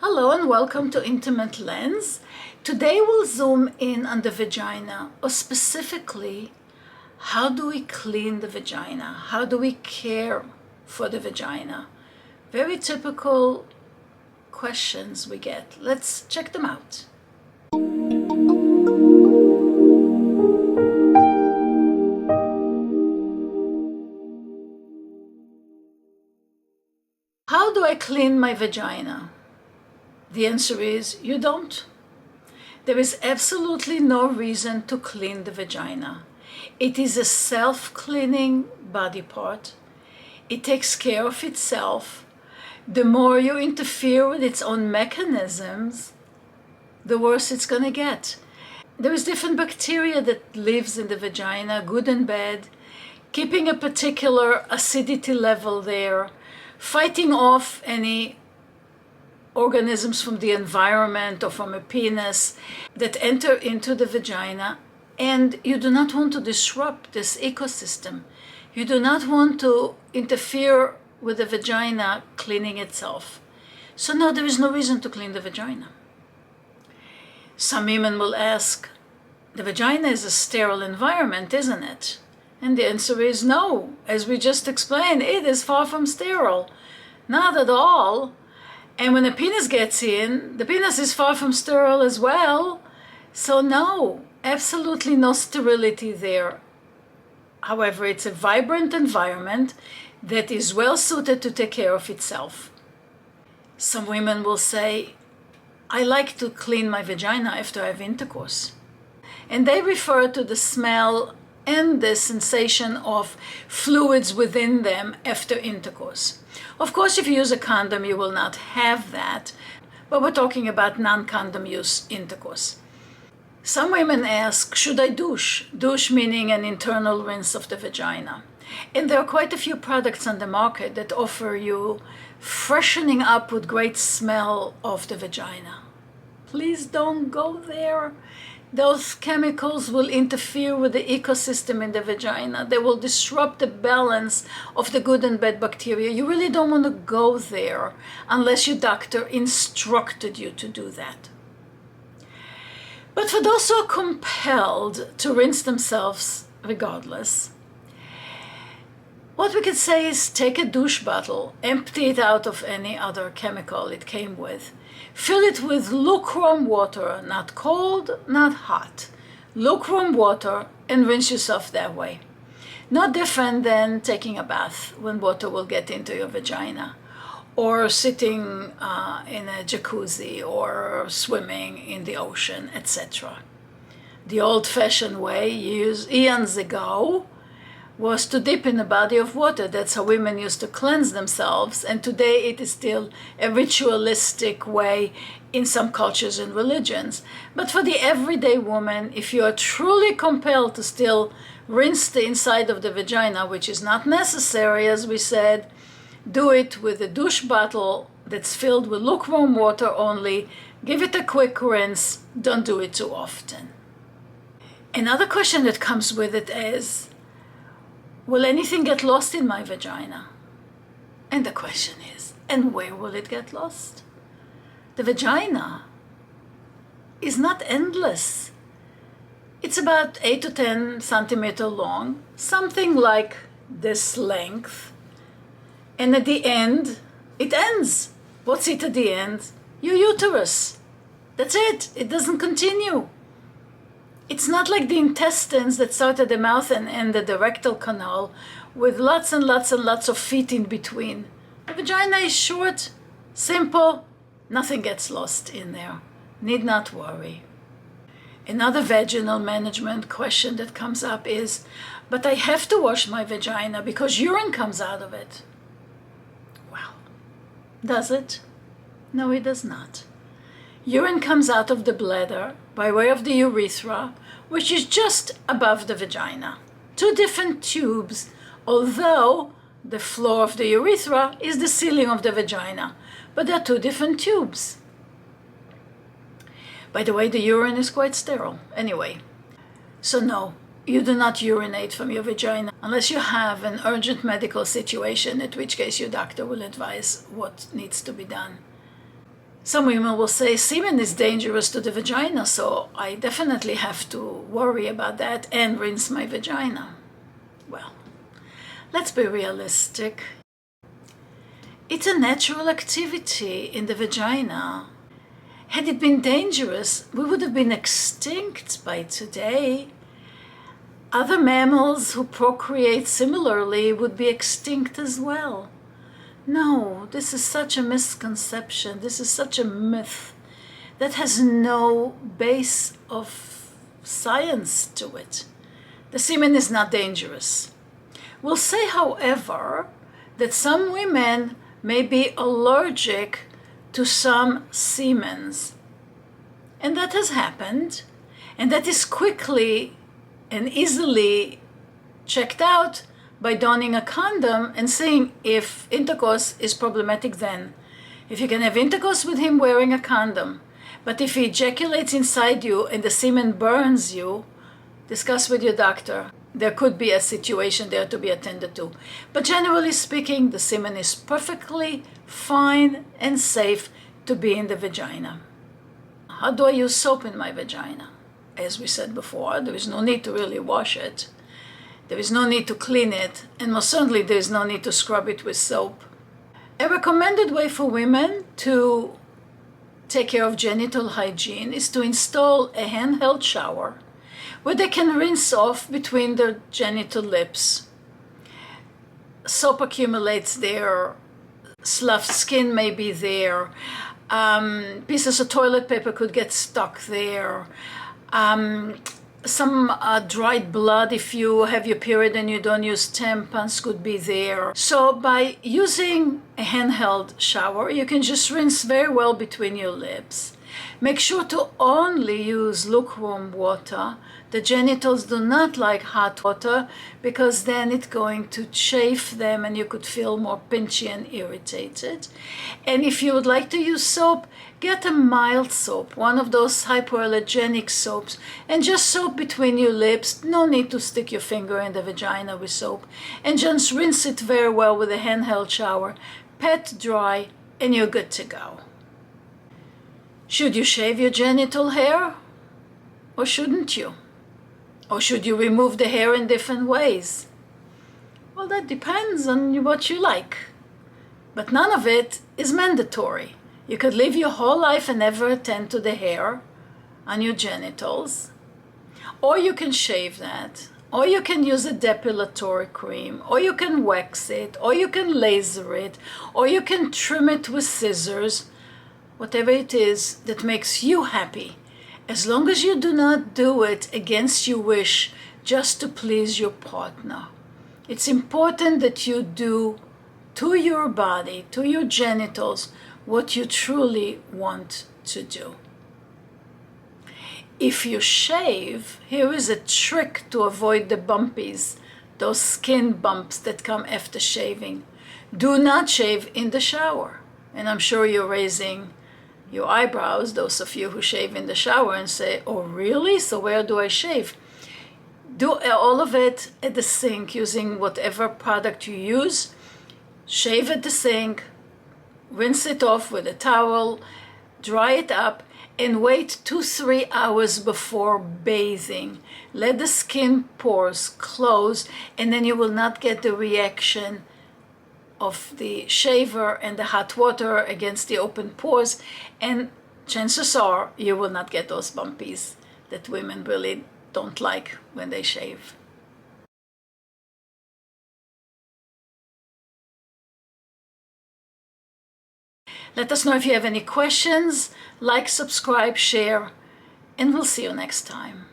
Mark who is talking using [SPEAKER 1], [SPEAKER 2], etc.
[SPEAKER 1] Hello and welcome to Intimate Lens. Today we'll zoom in on the vagina, or specifically, how do we clean the vagina? How do we care for the vagina? Very typical questions we get. Let's check them out. How do I clean my vagina? The answer is you don't. There is absolutely no reason to clean the vagina. It is a self-cleaning body part. It takes care of itself. The more you interfere with its own mechanisms, the worse it's going to get. There is different bacteria that lives in the vagina, good and bad, keeping a particular acidity level there, fighting off any organisms from the environment or from a penis that enter into the vagina, and you do not want to disrupt this ecosystem. You do not want to interfere with the vagina cleaning itself. So no, there is no reason to clean the vagina. Some women will ask, the vagina is a sterile environment, isn't it? And the answer is no. As we just explained, it is far from sterile. Not at all. And when a penis gets in, the penis is far from sterile as well. So no, absolutely no sterility there. However, it's a vibrant environment that is well suited to take care of itself. Some women will say, I like to clean my vagina after I have intercourse. And they refer to the smell and the sensation of fluids within them after intercourse. Of course, if you use a condom, you will not have that, but we're talking about non-condom use intercourse. Some women ask, should I douche? Douche meaning an internal rinse of the vagina. And there are quite a few products on the market that offer you freshening up with great smell of the vagina. Please don't go there. Those chemicals will interfere with the ecosystem in the vagina. They will disrupt the balance of the good and bad bacteria. You really don't want to go there unless your doctor instructed you to do that. But for those who are compelled to rinse themselves regardless, what we could say is take a douche bottle, empty it out of any other chemical it came with, fill it with lukewarm water, not cold, not hot, lukewarm water, and rinse yourself that way. No different than taking a bath when water will get into your vagina, or sitting in a jacuzzi, or swimming in the ocean, etc. The old-fashioned way, used eons ago, was to dip in a body of water. That's how women used to cleanse themselves, and today it is still a ritualistic way in some cultures and religions. But for the everyday woman, if you are truly compelled to still rinse the inside of the vagina, which is not necessary, as we said, do it with a douche bottle that's filled with lukewarm water only. Give it a quick rinse. Don't do it too often. Another question that comes with it is, will anything get lost in my vagina? And the question is, and where will it get lost? The vagina is not endless. It's about 8 to 10 centimeters long, something like this length. And at the end, it ends. What's it at the end? Your uterus. That's it. It doesn't continue. It's not like the intestines that start at the mouth and end at the rectal canal with lots and lots and lots of feet in between. The vagina is short, simple, nothing gets lost in there. Need not worry. Another vaginal management question that comes up is, but I have to wash my vagina because urine comes out of it. Well, does it? No, it does not. Urine comes out of the bladder by way of the urethra, which is just above the vagina. Two different tubes, although the floor of the urethra is the ceiling of the vagina, but they're two different tubes. By the way, the urine is quite sterile anyway. So no, you do not urinate from your vagina unless you have an urgent medical situation, in which case your doctor will advise what needs to be done. Some women will say semen is dangerous to the vagina, so I definitely have to worry about that and rinse my vagina. Well, let's be realistic. It's a natural activity in the vagina. Had it been dangerous, we would have been extinct by today. Other mammals who procreate similarly would be extinct as well. No, this is such a misconception. This is such a myth that has no base of science to it. The semen is not dangerous. We'll say, however, that some women may be allergic to some semens. And that has happened, and that is quickly and easily checked out by donning a condom and seeing if intercourse is problematic then. If you can have intercourse with him wearing a condom, but if he ejaculates inside you and the semen burns you, discuss with your doctor. There could be a situation there to be attended to. But generally speaking, the semen is perfectly fine and safe to be in the vagina. How do I use soap in my vagina? As we said before, there is no need to really wash it. There is no need to clean it, and most certainly there is no need to scrub it with soap. A recommended way for women to take care of genital hygiene is to install a handheld shower where they can rinse off between their genital lips. Soap accumulates there, sloughed skin may be there, pieces of toilet paper could get stuck there, some dried blood if you have your period and you don't use tampons could be there. So by using a handheld shower, you can just rinse very well between your lips. Make sure to only use lukewarm water. The genitals do not like hot water because then it's going to chafe them and you could feel more pinchy and irritated. And if you would like to use soap, get a mild soap, one of those hypoallergenic soaps, and just soap between your lips. No need to stick your finger in the vagina with soap. And just rinse it very well with a handheld shower. Pat dry and you're good to go. Should you shave your genital hair? Or shouldn't you? Or should you remove the hair in different ways? Well, that depends on what you like. But none of it is mandatory. You could live your whole life and never attend to the hair on your genitals. Or you can shave that. Or you can use a depilatory cream. Or you can wax it. Or you can laser it. Or you can trim it with scissors. Whatever it is that makes you happy. As long as you do not do it against your wish, just to please your partner. It's important that you do to your body, to your genitals, what you truly want to do. If you shave, here is a trick to avoid the bumpies, those skin bumps that come after shaving. Do not shave in the shower. And I'm sure you're raising your eyebrows, those of you who shave in the shower, and say, oh really? So where do I shave? Do all of it at the sink using whatever product you use. Shave at the sink, rinse it off with a towel, dry it up, and wait 2-3 hours before bathing. Let the skin pores close, and then you will not get the reaction of the shaver and the hot water against the open pores, and chances are you will not get those bumpies that women really don't like when they shave. Let us know if you have any questions. Like, subscribe, share, and we'll see you next time.